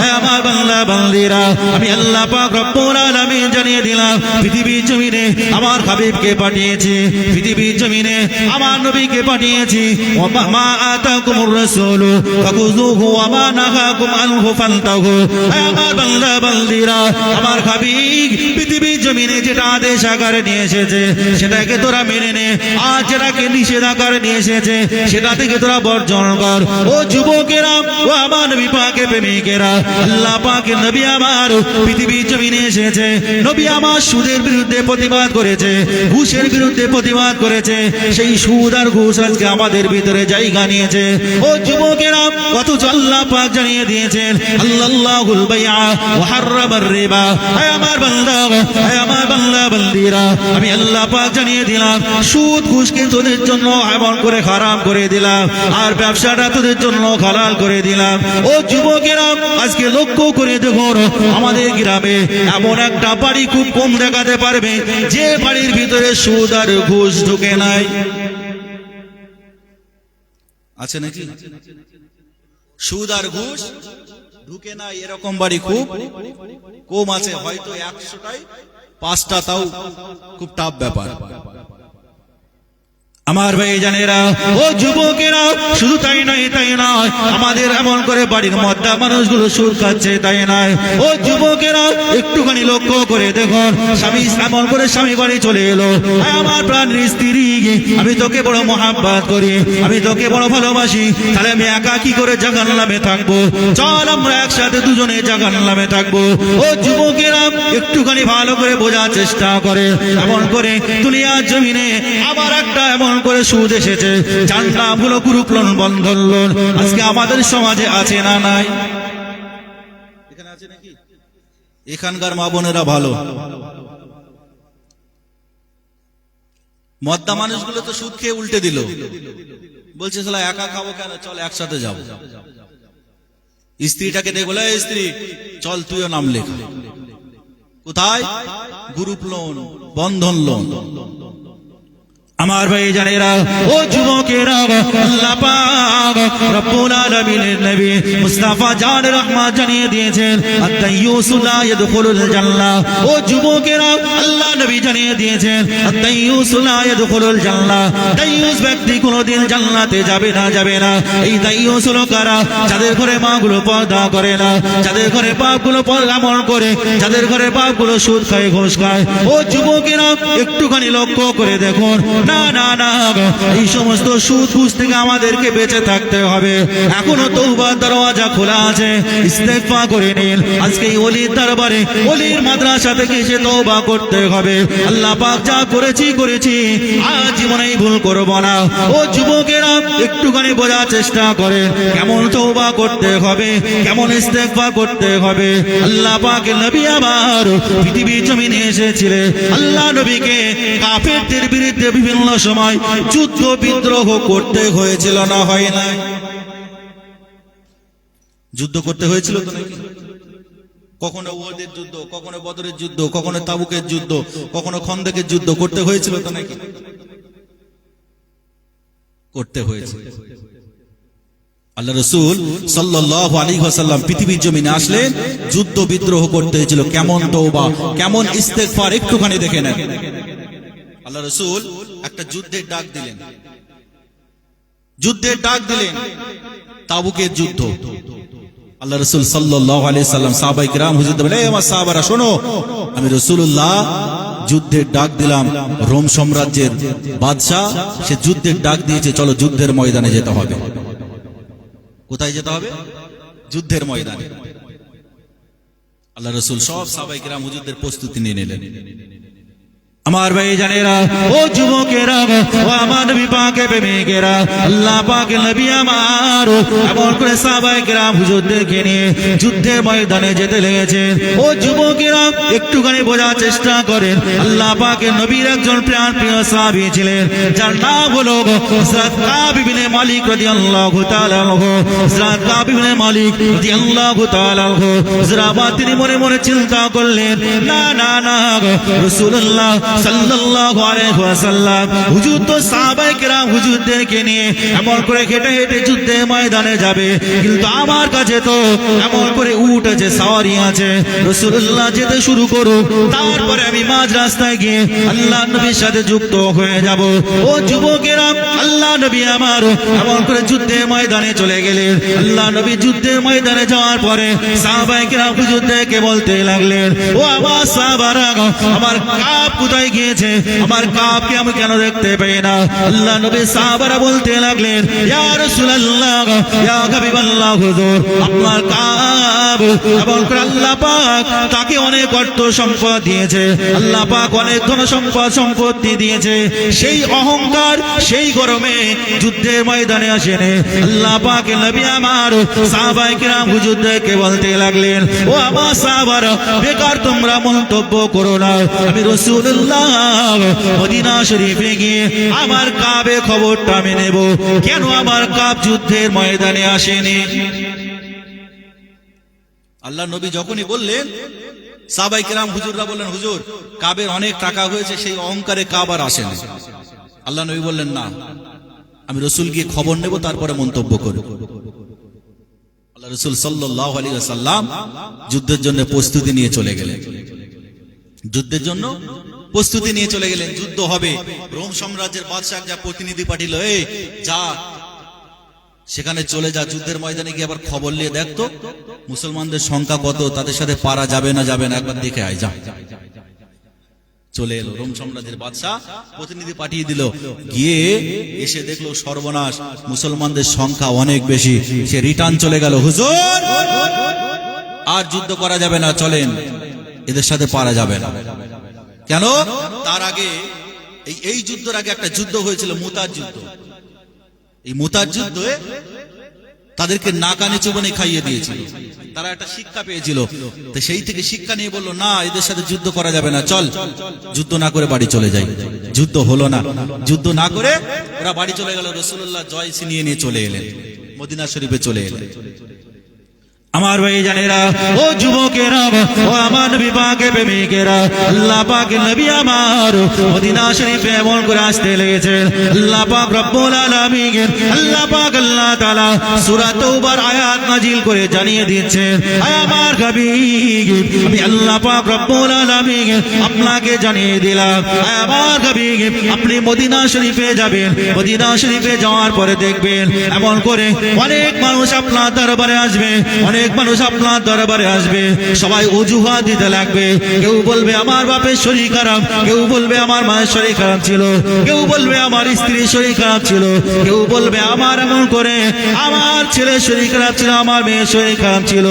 A: হে আমার বান্দা বান্দীরা, আমি আল্লাহ পাক রব্বুল আলামিন জানিয়ে দিলাম, পৃথিবীর জমিনে আমার হাবিবকে পাঠিয়েছি, পৃথিবীর জমিনে আমার নবীকে পাঠিয়েছি। ওয়া মা আতাকুমুর রাসূলু ফাখুযুহু ওয়া মা নাহাকুম আনহু ফান্তাহু। হে আমার বান্দা বান্দীরা, আমার হাবিব পৃথিবীর জমিনে যেটা আদেশ আকারে নিয়ে এসেছে সেটাকে তোরা মেনে নে, আর যেটাকে নিষেধ আকারে নিয়ে এসেছে সেটা থেকে তোরা বর্জন কর। ও যুবকেরা, ও আমার নবী পাকের প্রেমিকেরা, আল্লাহ পাকের নবী আমার পৃথিবীর জমিনে এসেছে, নবী আমার সুদের বিরুদ্ধে প্রতিবাদ করেছে, ঘুষের বিরুদ্ধে প্রতিবাদ করেছে। সেই সুদ আর ঘুষ আজকে আমাদের ভিতরে জায়গা নিয়েছে। ও যুবকেরা, অথচ আল্লাহ পাক জানিয়ে দিয়েছেন, আল্লাহুল বাইআ ওয়া হাররামার রিবা। হে আমার বান্দা, হে আমার বান্দা বান্দীরা, আমি আল্লাহ পাক জানিয়ে দিলাম, সুদ ঘুষকে তোদের জন্য এমন করে হারাম করে দিলাম, আর ব্যবসাটা তোদের জন্য হালাল করে দিলাম। ও যুবকেরা, আজকে লক্ষ্য করে দেখুন, আমাদের গ্রামে এমন একটা বাড়ি খুব কম দেখাতে পারবে যে বাড়ির ভিতরে সুদ আর ঘুষ ঢুকে নাই। আছে নাকি? সুদ আর ঘুষ ঢুকে নাই এরকম বাড়ি খুব কম আছে, হয়তো 100টায় 5টা, তাও খুব টাফ ব্যাপার। আমার ভাই জানেরা, ও যুবকেরা, শুধু তাই নয়, তাই নয়, আমাদের এমন করে বাড়ির মধ্যে মানুষগুলো সুদ খাচ্ছে, তাই নয়। ও যুবকেরা, একটুখানি লক্ষ্য করে দেখুন, স্বামী এমন করে স্বামী বাড়ি চলে এলো, আমার প্রাণের স্ত্রী, আমি তোকে বড় মহাব্বত করি, আমি তোকে বড় ভালোবাসি, তাহলে আমি একা কি করে জাহান্নামে থাকবো? চল আমরা একসাথে দুজনে জাহান্নামে থাকবো। ও যুবকেরা, একটুখানি ভালো করে বোঝার চেষ্টা করে, এমন করে দুনিয়ার জমিনে আবার একটা এমন করে সুদ এসেছে, যার নাম হলো গ্রুপ লোন, বন্ধন লোন। আজকে আমাদের সমাজে আছে না নাই? এখানে আছে নাকি? এখানকার মা বোনেরা ভালো, মদ্দা মানুষগুলো তো সুদ খেয়ে উল্টে দিল, বলছে শালা একা খাবো কেন, চল একসাথে যাবো। স্ত্রীটাকে দেখে বলে, স্ত্রী চল তুইও নাম লেখ। কোথায়? গ্রুপ লোন, বন্ধন লোন। আমার ভাই জানেরা, ও যুবকেরা, আল্লাহ পাক রব্বুল আলামিনের নবী মুস্তাফা জান রহমত জানিয়ে দিয়েছেন, আত-তাইয়্যুসু লা ইয়াদখুলুল জান্নাহ। ও যুবকেরা, আল্লাহ নবী জানিয়ে দিয়েছেন, আত-তাইয়্যুসু লা ইয়াদখুলুল জান্নাহ। তাইয়্যুস ব্যক্তি কোনোদিন জান্নাতে যাবে না, যাবে না। এই তাইয়্যুস হলো কারা? যাদের ঘরে মাগুলো পর্দা করে না, যাদের ঘরে বাপগুলো পর্দা আমল করে, যাদের ঘরে বাপগুলো সুদ খায়, ঘুষ খায়। ও যুবকেরা, একটুখানি লক্ষ্য করে দেখুন, না না না, এই সমস্ত সুদ ঘুষ থেকে আমাদেরকে বেঁচে থাকতে হবে। এখনো তওবার দরওয়াজা খোলা আছে, ইস্তেগফার করে নিন। আজকে এই ওলির দরবারে, ওলির মাদ্রাসা থেকে এসে তওবা করতে হবে। আল্লাহ পাক যা করেছি করেছি, আর জীবনেই ভুল করব না। ও যুবকেরা, একটুখানি বোঝার চেষ্টা করেন, কেমন তওবা করতে হবে, কেমন ইস্তেগফার করতে হবে। আল্লাহ পাকের নবী আমার পৃথিবীর জমিনে এসেছিলেন, আল্লাহ নবীকে কাফেরদের বিরুদ্ধে বিভিন্ন সময় যুদ্ধ বিদ্রোহ করতে হয়েছিল, না হয় না? যুদ্ধ করতে হয়েছিল তো নাকি? কখনো উহুদের যুদ্ধ, কখনো বদরের যুদ্ধ, কখনো তাবুকের যুদ্ধ, কখনো খন্দকের যুদ্ধ করতে হয়েছিল তো নাকি? করতে হয়েছে। আল্লাহ রাসূল সাল্লাল্লাহু আলাইহি ওয়াসাল্লাম পৃথিবীর জমিনে আসলেন, যুদ্ধ বিদ্রোহ করতে হয়েছিল। কেমন তওবা, কেমন ইস্তেগফার, একটুখানি দেখে নেন। আল্লাহ রাসূল একটা যুদ্ধের ডাক দিলেন, যুদ্ধের ডাক দিলেন, তাবুকের যুদ্ধ। আল্লাহ রাসূল সাল্লাল্লাহু আলাইহি সাল্লাম সাহাবায়ে কিরাম হুজুরদের বলে, আমার সাহাবারা শোনো, আমি রাসূলুল্লাহ যুদ্ধের ডাক দিলাম। রোম সাম্রাজ্যের বাদশা সে যুদ্ধের ডাক দিয়েছে, চলো যুদ্ধের ময়দানে যেতে হবে। কোথায় যেতে হবে? যুদ্ধের ময়দানে। আল্লাহ রাসূল সব সাহাবায়ে কিরাম হুজুরদের প্রস্তুতি নিয়ে নিলেন। আমার ভাই জানেরা, ও যুবকেরা, ও আমার নবী পাকের প্রেমিকেরা, আল্লাহ পাকের নবী আমার এমন করে সাহাবায়ে কেরাম হুজুরদেরকে নিয়ে যুদ্ধের ময়দানে যেতে লেগেছেন। ও যুবকেরা, একটুখানি বোঝার চেষ্টা করেন, আল্লাহ পাকের নবীর একজন প্রিয় সাহাবী ছিলেন, যার নাম হলো হযরত কাব ইবনে মালিক রাদিয়াল্লাহু তাআলা আনহু। হযরত কাব ইবনে মালিক রাদিয়াল্লাহু তাআলা আনহু তিনি মনে মনে চিন্তা করলেন, না না না, রাসূলুল্লাহ সাল্লাল্লাহু আলাইহি ওয়াসাল্লাম হুজুর তো সাহাবায়ে কেরাম হুজুরদেরকে নিয়ে এমন করে হেঁটে হেঁটে যুদ্ধের ময়দানে যাবে, কিন্তু আমার কাছে তো এমন করে উট আছে, সওয়ারি আছে। রাসূলুল্লাহ যেতে শুরু করুক, তারপরে আমি মাঝ রাস্তায় গিয়ে আল্লাহর নবীর সাথে যুক্ত হয়ে যাব। ও যুবকেরা, আল্লাহ নবী আমার এমন করে যুদ্ধের ময়দানে চলে গেলেন। আল্লাহ নবী যুদ্ধের ময়দানে যাওয়ার পরে সাহাবায়ে কেরাম হুজুরদেরকে বলতে লাগলেন, ও আমার সাহাবারা, আমার কাব কোথায় গিয়েছে? আমার কাবকে আমি কেন দেখতে পাই না? আল্লাহ নবী সাহাবারা বলতে লাগলেন, ইয়া রাসূলুল্লাহ, ইয়া হাবিবাল্লাহ, হুজুর আপনার কাব এবং আল্লাহ পাক তাকে অনেক অর্থ সম্পদ দিয়েছে, আল্লাহ পাক অনেক ধন সম্পত্তি দিয়েছে, সেই অহংকার সেই গরমে যুদ্ধের ময়দানে আসেনি। আল্লাহ পাকের নবী আমার সাহাবায়ে কেরাম হুজুরদেরকে বলতে লাগলেন, ও আমার সাহাবারা, বেকার তোমরা মন্তব্য করো না, আমি রাসূলুল্লাহ মদিনা শরীফে গিয়ে আমার কাবে খবরটা আমি নেব, কেন আমার কাব যুদ্ধের ময়দানে আসেনি। আল্লাহ নবী যখনই বললেন, সাহাবায়ে কেরাম হুজুররা বললেন, হুজুর কাবের অনেক টাকা হয়েছে, সেই অহংকারে কাব আর আসেনি। আল্লাহ নবী বললেন, না, আমি রাসূল গিয়ে খবর নেব, তারপরে মন্তব্য করব। আল্লাহ রাসূল সাল্লাল্লাহু আলাইহি ওয়াসাল্লাম যুদ্ধের জন্য প্রস্তুতি নিয়ে চলে গেলেন। যুদ্ধের জন্য প্রস্তুতি নিয়ে চলে গেলেন, যুদ্ধ হবে। রোম সাম্রাজ্যের বাদশা যা প্রতিনিধি পাঠিল, এই যা সেখানে চলে যা, যুদ্ধের ময়দানে গিয়ে আবার খবর নিয়ে দেখতো মুসলমানদের সংখ্যা কত, তাদের সাথে পারা যাবে না যাবে না, একবার দেখে আয়, যা। চলে এলো রোম সাম্রাজ্যের বাদশা, প্রতিনিধি পাঠিয়ে দিল, গিয়ে এসে দেখলো সর্বনাশ, মুসলমানদের সংখ্যা অনেক বেশি। সে রিটার্ন চলে গেল, হুজুর আর যুদ্ধ করা যাবে না, চলেন, এদের সাথে পারা যাবে না। কেন? তার আগে এই যুদ্ধের আগে একটা যুদ্ধ হয়েছিল, মুতার যুদ্ধ। এই মুতার যুদ্ধে তাদেরকে নাকানি চুবানি খাইয়ে দিয়েছিল, তারা একটা শিক্ষা পেয়েছিল। তো সেই থেকে শিক্ষা নিয়ে বললো, না, এদের সাথে যুদ্ধ করা যাবে না, চল যুদ্ধ না করে বাড়ি চলে যাই। যুদ্ধ হলো না, যুদ্ধ না করে ওরা বাড়ি চলে গেল। রাসূলুল্লাহ জয় ছিনিয়ে নিয়ে চলে এলেন, মদিনা শরীফে চলে এলেন। আমার ভাই জানেরা, ও যুবকেরা, ও আমার নবী পাকের প্রেমিকেরা, আল্লাহ পাকের নবী আমার মদিনা শরীফে এমন করে আসতে লেগেছেন। আল্লাহ পাক রব্বুল আলামিন, আল্লাহ পাক আল্লাহ তাআলা সূরা তাওবার আয়াত নাজিল করে জানিয়ে দিচ্ছেন, আয় আমার হাবিব, আমি আল্লাহ পাক রব্বুল আলামিন আপনাকে জানিয়ে দিলাম, আয় আমার হাবিব, আপনি মদিনা শরীফে যাবেন। মদিনা শরীফে যাওয়ার পরে দেখবেন এমন করে অনেক মানুষ আপনার দরবারে আসবে, অনেক মানুষ আপনার দরবারে আসবে, সবাই অজুহাত দিতে লাগবে। কেউ বলবে আমার বাপের শরীর খারাপ, কেউ বলবে আমার মায়ের শরীর খারাপ ছিল, কেউ বলবে আমার স্ত্রীর শরীর খারাপ ছিল, কেউ বলবে আমার এমন করে আমার ছেলের শরীর খারাপ ছিল, আমার মেয়ের শরীর খারাপ ছিল।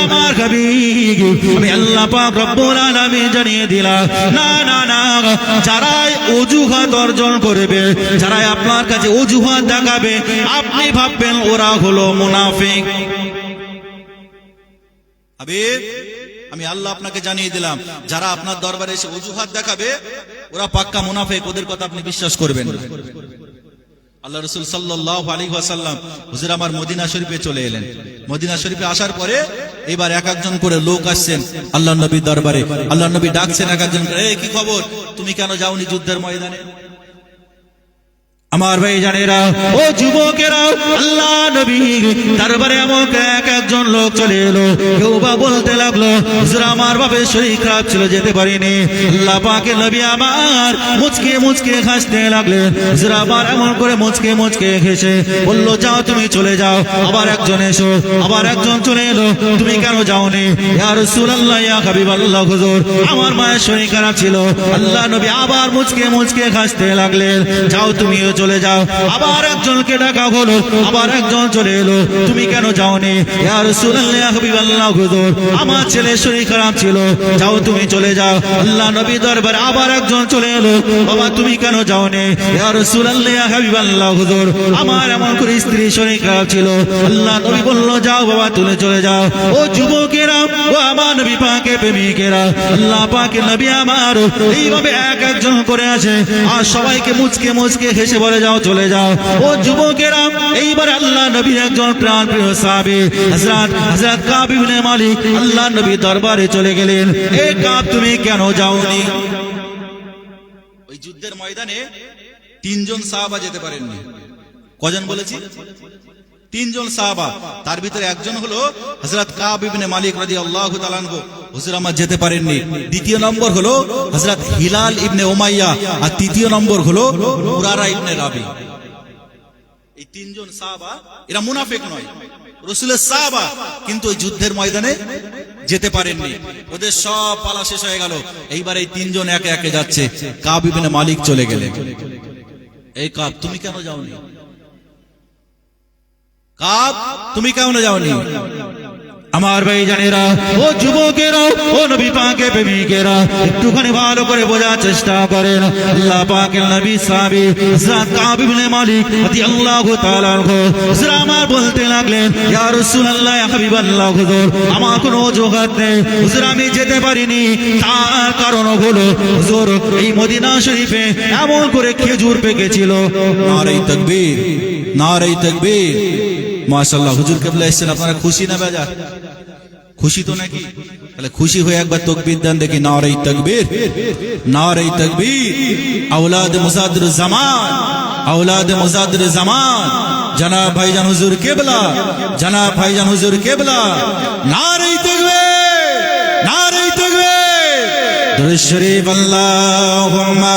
A: আমার হাবিব, আমি আল্লাহ পাক রব্বুল আলামিন জানিয়ে দিলাম, না না না, যারাই অজুহাত অর্জন করবে, যারাই আপনার কাছে অজুহাত দেখাবে, আপনি ভাববেন ওরা হলো মুনাফিক। হাবিব, আমি আল্লাহ আপনাকে জানিয়ে দিলাম, যারা আপনার দরবারে এসে অজুহাত দেখাবে ওরা পাক্কা মুনাফিক, ওদের কথা আপনি বিশ্বাস করবেন না। আল্লাহ রাসূল সাল্লাল্লাহু আলাইহি ওয়াসাল্লাম হুজুর আমার মদিনা শরীফে চলে এলেন। মদিনা শরীফে আসার পরে এবার এক একজন করে লোক আসছেন আল্লাহর নবীর দরবারে। আল্লাহর নবী ডাকছেন এক একজন করে, এই কি খবর, তুমি কেন যাওনি যুদ্ধের ময়দানে? আমার ভাই জানেরা, ও যুবকেরা, আল্লাহ নবী দরবারে এমন এক একজন লোক চলে এলো। কেউ বা বলতে লাগলো, হুজুর আমার বাপের শরীর খারাপ ছিল, যেতে পারিনি। আল্লাহ পাকের নবী আমার মুচকে মুচকে হাসতে লাগলেন। হুজুর আমার এমন করে মুচকে মুচকে হেসে বললো, যাও তুমি চলে যাও। আবার একজন এসো, আবার একজন চলে এলো, তুমি কেন যাওনি? ইয়া রাসূলুল্লাহ, ইয়া হাবিবাল্লাহ, হুজুর আমার মায়ের শরীর খারাপ ছিল। আল্লাহ নবী আবার মুচকে মুচকে হাসতে লাগলেন, যাও তুমিও চলে যাও। আবার একজনকে ডাকা হলো, আবার একজন চলে এলো, তুমি কেন যাওনি? ইয়া রাসূলুল্লাহ, ইয়া হাবিবাল্লাহ, হুজুর আমার ছেলে শরীর খারাপ ছিল, যাও তুমি চলে যাও। আল্লাহ নবী দরবারে আবার একজন চলে এলো, বাবা তুমি কেন যাওনি? ইয়া রাসূলুল্লাহ, ইয়া হাবিবাল্লাহ, হুজুর আমার এমন করে স্ত্রী শরীর খারাপ ছিল। আল্লাহ নবী বলল, যাও বাবা তুমি চলে যাও। ও যুবকেরা, ও আমার নবী পাকের প্রেমিকেরা, আল্লাহ পাকের নবী আমার এইভাবে এক একজন করে আসে আর সবাইকে মুচকে মুচকে হেসে বলে, যাও চলে যাও। ও যুবকেরা, এইবার আল্লাহ নবীর একজন প্রাণ প্রিয় সাহাবী হযরত কাব ইবনে মালিক আল্লাহ নবী দরবারে চলে গেলেন। এ কাব তুমি কেন যাওনি? ওই যুদ্ধের ময়দানে তিনজন সাহাবা যেতে পারেননি। কজন বলেছি? তিনজন সাহাবা, তার ভিতরে একজন হলো হযরত কাব ইবনে মালিক রাদিয়াল্লাহু তাআলা আনহু, হুজুর আমার যেতে পারেননি। দ্বিতীয় নম্বর হলো হযরত হিলাল ইবনে উমাইয়া, আর তৃতীয় নম্বর হলো মুরারা ইবনে রাবি। এই তিনজন সাহাবা, এরা মুনাফিক নয়, রাসূলের সাহাবা, কিন্তু ওই যুদ্ধের ময়দানে যেতে পারেননি। ওদের সব পালা শেষ হয়ে গেল, এইবার এই তিনজন একে একে যাচ্ছে। কাব ইবনে মালিক চলে গেলেন। এই কাব তুমি কেন যাওনি? কাব তুমি কেন যাওনি? আমার ভাই জানেরা, ও যুবকেরা, ও নবী পাকের প্রেমিকেরা, একটুখানি ভালো করে বোঝার চেষ্টা করেন। আল্লাহ পাকের নবী সাহাবী হযরত কাব ইবনে মালিক রাদিয়াল্লাহু তাআলা আনহু হুজুর আমার বলতে লাগলেন, ইয়া রাসূলুল্লাহ, ইয়া হাবিবাল্লাহ, হুজুর আমার কোনো অজুহাত নেই, হুজুর আমি যেতে পারিনি। তার কারণ হলো হুজুর এই মদিনা শরীফে এমন করে খেজুর পেকেছিল। নারে তাকবীর, নারে তাকবীর। মাশাআল্লাহ, হুজুর কেবলা এসেছেন, আপনারা খুশি না বেজার? খুশি তো নাকি? তাহলে খুশি হয়ে একবার তাকবীর দেন দেখি। নারে তাকবীর, নারে তাকবীর। আওলাদ মুজাদ্দির জামান, আওলাদ মুজাদ্দির জামান জনাব ভাইজান হুজুর কেবলা, জনাব ভাইজান হুজুর কেবলা। নারে তাকবীর, নারে তাকবীর। দুরূদ শরীফ আল্লাহুম্মা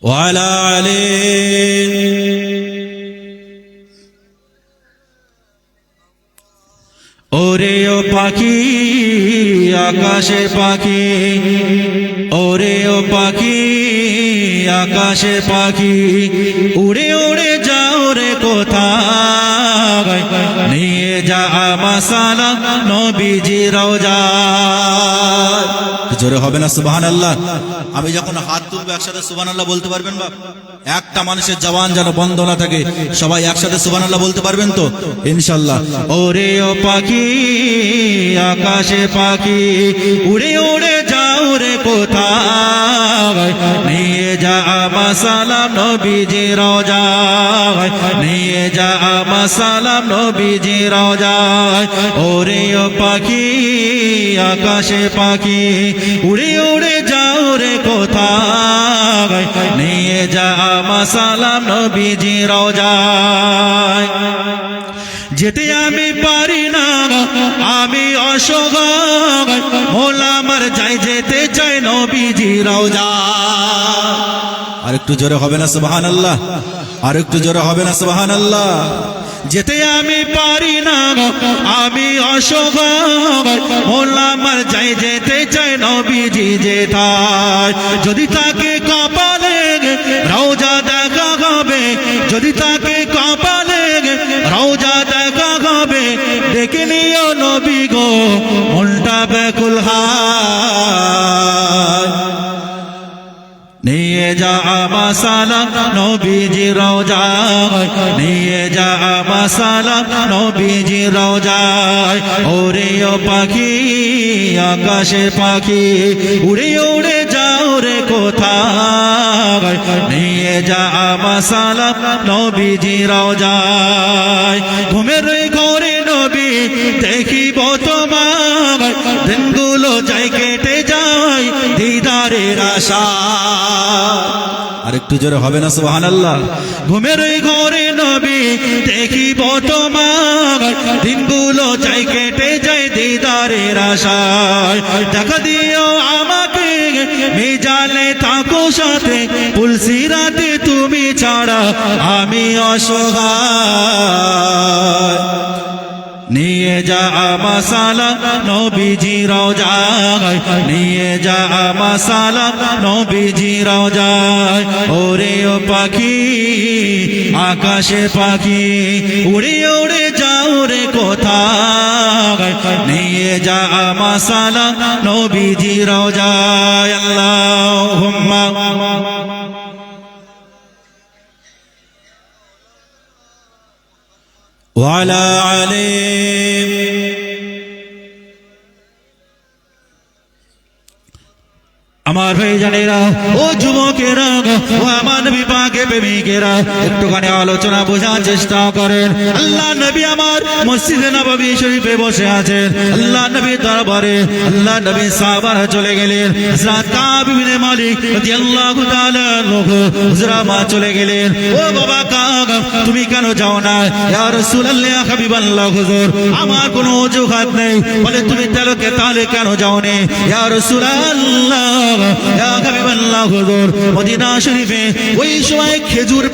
A: ওয়ালা আলী। ওরে ও পাখি, আকাশে পাখি, ওরে ও পাখি, আকাশে পাখি, উড়ে উড়ে যাও রে কোথায়, নিয়ে যা আমার সালাম নবীজি রওজায়। জোরে হবে না সুবহানাল্লাহ? আমি যখন হাত তুলবো একসাথে সুবহানাল্লাহ বলতে পারবেন বাপ? একটা মানুষের জবান যেন বন্ধ না থাকে, সবাই একসাথে সুবহানাল্লাহ বলতে পারবেন তো ইনশাআল্লাহ? ওরে ও পাখি, আকাশে পাখি, উড়ে উড়ে যাও রে কোথায়, নিয়ে যা আমার সালাম নবীজি রওজায়, নিয়ে যা আমার সালাম নবীজি রওজায়। ওরে ও পাখি, আকাশে পাখি, উড়ে উড়ে যাও রে কোথায়, নিয়ে যা আমার সালাম নবীজি রওজায়। যেতে আমি পারি না, আমি অসহায়, মোলা আমার যাই, যেতে চাই নবীজি রওজায়। আর একটু জোরে হবে না সুবহানাল্লাহ? আর একটু জোরে হবে না সুবহানাল্লাহ? যেতে আমি পারি না, আমি অসহায়, মোলা আমার যাই, যেতে চাই নবীজি যেথায়। যদি তাকে কপালে রওজা দেখা হবে, যদি তাকে কপালে রওজা দেখা হবে, দেখে নিও নবী গো মনটা ব্যাকুল হয়। নিয়ে যা আমার সালাম নবীজি রওজায়, নিয়ে যা আমার সালাম নবীজি রওজায়। ওরে ও পাখি, আকাশে পাখি, উড়ে উড়ে যাও রে কোথায়, নিয়ে যা আমার সালাম নবীজি রওজায়। ঘুমের ঘরে নবী দেখিব তোমার, দিনগুলো যাই কেটে যায় দিদারের আশা। আর একটু জোরে হবে না সুবহানাল্লাহ? ঘুমের ঘরে নবী দেখিব তোমার, দিনগুলো যাই কেটে যায় দিদারের আশায়। দেখা দিও আমাকে মিজালে থাকো সাথে, পুলসিরাতে তুমি ছাড়া আমি অসহায়। নিয়ে যা আমার মাসালা নবীজি রওজায়, নিয়ে যা মাসালা নবীজি রওজায়। ওরে ও পাখি আকাশে পাখি উড়ে উড়ে যাও রে কোথায়, নিয়ে যা মাসালা নবীজি রওজায়। আল্লাহুম্মা ওয়ালা আলিম। আমার ভাই জানেরা, ও যুবকেরা, ও আমার নবী পাকের প্রেমিকেরা, একটুখানি আলোচনা বোঝার চেষ্টা করেন। আল্লাহ নবী আমার মসজিদে নববী শরীফে বসে আছেন। আল্লাহ নবী দরবারে আল্লাহ নবী সাহাবারা চলে গেলেন। হযরত কাব ইবনে মালিক রাদিয়াল্লাহু তাআলা হুজরা মা চলে গেলেন। ও বাবা কাব, তুমি কেন যাও না? ইয়া রাসূলুল্লাহ, ইয়া হাবিবাল্লাহ, হুজুর আমার কোনো অজুহাত নেই। বলে তুমি তাহলে কেন যাও না? ইয়া রাসূলুল্লাহ, ইয়া হাবিবাল্লাহ, হুজুর মদিনা শরীফে ওই সময় খেজুর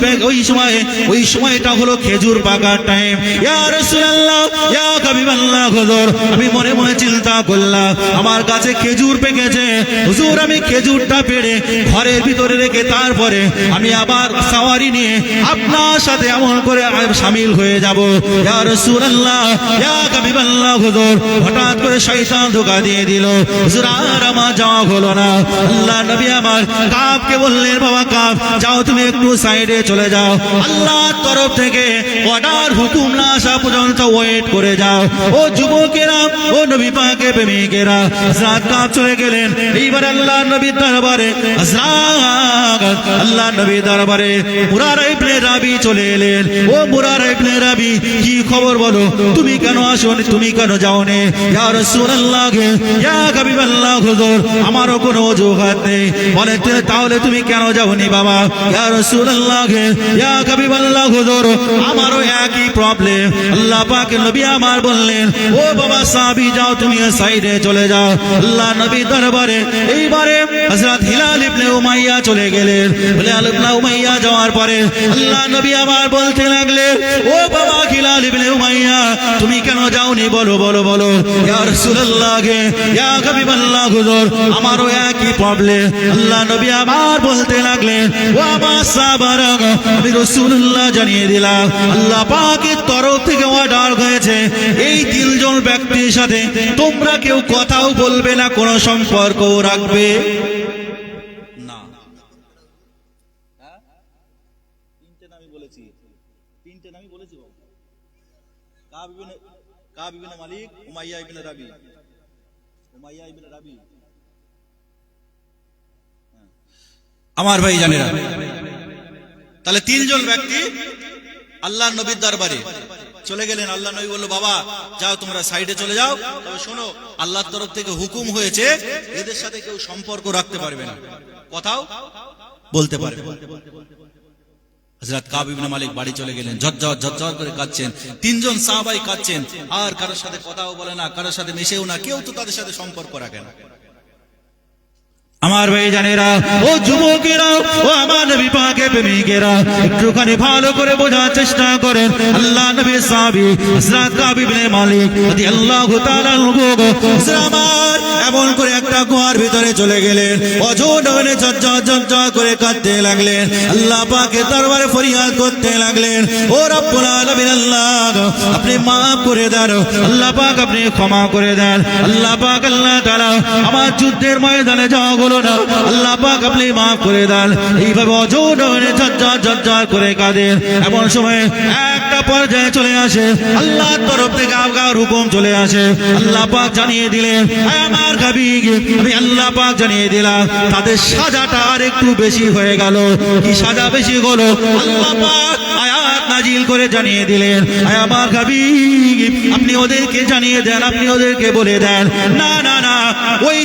A: ওই সময়টা হলো খেজুর পাকার টাইম। ইয়া রাসূলুল্লাহ, ইয়া হাবিবাল্লাহ, হুজুর আমি মনে মনে চিন্তা করলাম আমার কাছে খেজুর পেকেছে, হুজুর আমি খেজুরটা পেড়ে ঘরের ভিতরে রেখে তারপরে আমি আবার সাওয়ারি নিয়ে আপনার সাথে এমন করে শামিল হয়ে যাব। ইয়া রাসূলুল্লাহ, ইয়া হাবিবাল্লাহ, হুজুর হঠাৎ করে শয়তান ধোঁকা দিয়ে দিল, হুজুর আর আমার যাওয়া হলো না। আল্লাহ নবী আমার কাবকে বললেন, বাবা কাব যাও, তুমি একটু সাইডে চলে যাও, আল্লাহর তরফ থেকে অর্ডার হুকুম না আসা পর্যন্ত ওয়েট করে যাও। ও যুবকেরা, ও নবী পাকের প্রেমিকেরা, হযরত কাব চলে গেলেন। এইবার আল্লাহ নবীর দরবারে আল্লাহ নবীর দরবারে মুরারা ইবনে রাবি চলে এলেন। ও মুরারা ইবনে রাবি, কি খবর বলো, তুমি কেন আসোনি, তুমি কেন যাওনি? ইয়া রাসূলুল্লাহ, ইয়া হাবিবাল্লাহ, হুজুর আমারও কোনো অজুহাত নেই। বলে তাহলে তুমি কেন যাওনি বাবা? ইয়া রাসূলুল্লাহ, ইয়া হাবিবাল্লাহ, হুজুর আমারও একই প্রবলেম। আল্লাহ পাকের নবী আমার বললেন, ও বাবা সাহাবী যাও, তুমি সাইডে চলে যাও। আল্লাহ নবী দরবারে এইবারে হযরত হিলাল ইবনে উমাইয়া চলে গেলেন। হিলাল ইবনে উমাইয়া যাওয়ার পরে আল্লাহ নবী আমার বলতে লাগলেন, ও বাবা হিলাল ইবনে উমাইয়া তুমি কেন যাওনি, বলো বলো বলো। ইয়া রাসূলুল্লাহ, ইয়া হাবিবাল্লাহ, হুজুর আমারও একই প্রবলেম। আল্লাহ নবী আমার বলতে লাগলেন, ও আমার সাহাবারা আমি রাসূলুল্লাহ জানিয়ে দিলাম আল্লাহ পাকের তরফ থেকে অর্ডার হয়েছে এই তিনজন ব্যক্তির সাথে তোমরা কেউ কথাও বলবে না, কোনো সম্পর্ক রাখবে না। তিনটে নামই বলেছি, তিনটে নামই বলেছি, কাব ইবনে মালিক, উমাইয়া ইবনে রাবি, উমাইয়া ইবনে রাবি। আমার ভাই জানেরা, তাহলে তিনজন ব্যক্তি আল্লাহ নবীর দরবারে চলে গেলেন। আল্লাহ নবী বলল, বাবা যাও তোমরা সাইডে চলে যাও, তবে শোনো আল্লাহর তরফ থেকে হুকুম হয়েছে এদের সাথে কেউ সম্পর্ক রাখতে পারবে না, কথাও বলতে পারবে। হযরত কাব ইবনে মালিক বাড়ি চলে গেলেন, ঝরঝর করে কাঁদছেন। তিনজন সাহাবাই কাঁদছেন, আর কারোর সাথে কথাও বলে না, কারোর সাথে মিশেও না, কেউ তো তাদের সাথে সম্পর্ক রাখে না। আমার ভাই জানেরা, ও যুবকেরা, ও আমার নবী পাকের প্রেমিকেরা, একটুখানি ভালো করে বোঝার চেষ্টা করেন। আল্লাহ নবীর সাহাবী হযরত কাব ইবনে মালিক রাদিয়াল্লাহু তাআলা আমার এমন করে একটা গুহার ভিতরে চলে গেলেন, অজোড়ে ঝরঝর করে কাঁদতে লাগলেন, আল্লাহ পাকের দরবারে ফরিয়াদ করতে লাগলেন, ও রব্বুল আলামিন আল্লাহ আপনি মাফ করে দেন, আল্লাহ পাক আপনি ক্ষমা করে দেন, আল্লাহ পাক আল্লাহ তাআলা আমার যুদ্ধের ময়দানে যাওয়া হলো না, আল্লাহ পাক আপনি মাফ করে দেন। এইভাবে অজোড়ে ঝরঝর করে কাঁদেন। এমন সময় একটা পর্যায়ে চলে আসে, আল্লাহর তরফ থেকে আগার হুকুম চলে আসে। আল্লাহ পাক জানিয়ে দিলেন, আমার হাবিব আমি আল্লাহ পাক জানিয়ে দিলাম তাদের সাজাটা আর একটু বেশি হয়ে গেল। কি সাজা বেশি হলো? আল্লাহ পাক আয়াত নাজিল করে জানিয়ে দিলেন, আমার হাবিব আপনি ওদেরকে জানিয়ে দেন, আপনি ওদেরকে বলে দেন, না না না ওই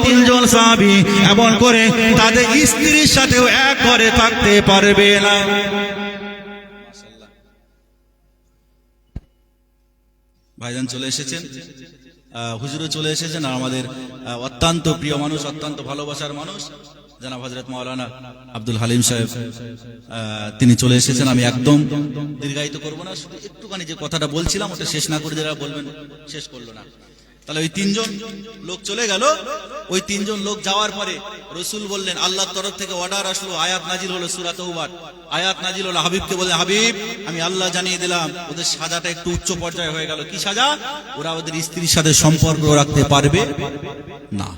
A: তিনজন সাহাবী এমন করে তাদের স্ত্রীর সাথেও এক ঘরে থাকতে পারবে না। ভাইজান চলে এসেছেন, হুজুরও চলে এসেছেন, আর আমাদের অত্যন্ত প্রিয় মানুষ, অত্যন্ত ভালোবাসার মানুষ জনাব হযরত মাওলানা আব্দুল হালিম সাহেব তিনি চলে এসেছেন। আমি একদম দীর্ঘায়িত করব না, শুধু একটুখানি যে কথাটা বলছিলাম ওটা শেষ না করে যারা বলবেন শেষ করলো না। তাহলে ওই তিনজন লোক চলে গেল। ওই তিনজন লোক যাওয়ার পরে রাসূল বললেন, আল্লাহর তরফ থেকে অর্ডার আসলো, আয়াত নাজিল হলো সূরা তাওবার, আয়াত নাজিল হলো। হাবিবকে বলে, হাবিব আমি আল্লাহ জানিয়ে দিলাম ওদের সাজাটা একটু উচ্চ পর্যায়ে হয়ে গেল। কি সাজা? ওরা ওদের স্ত্রীর সাথে সম্পর্ক রাখতে পারবে না।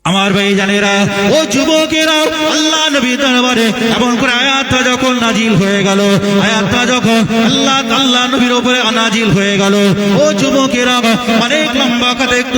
A: আমার ভাই জানেরা, ও যুবকেরা, আল্লাহ নবী দরবারে এমন করে আয়াতটা যখন নাজিল হয়ে গেল, আয়াতটা যখন আল্লাহ নবীর উপরে নাজিল হয়ে গেল, ও যুবকেরা অনেক লম্বা কথা একটু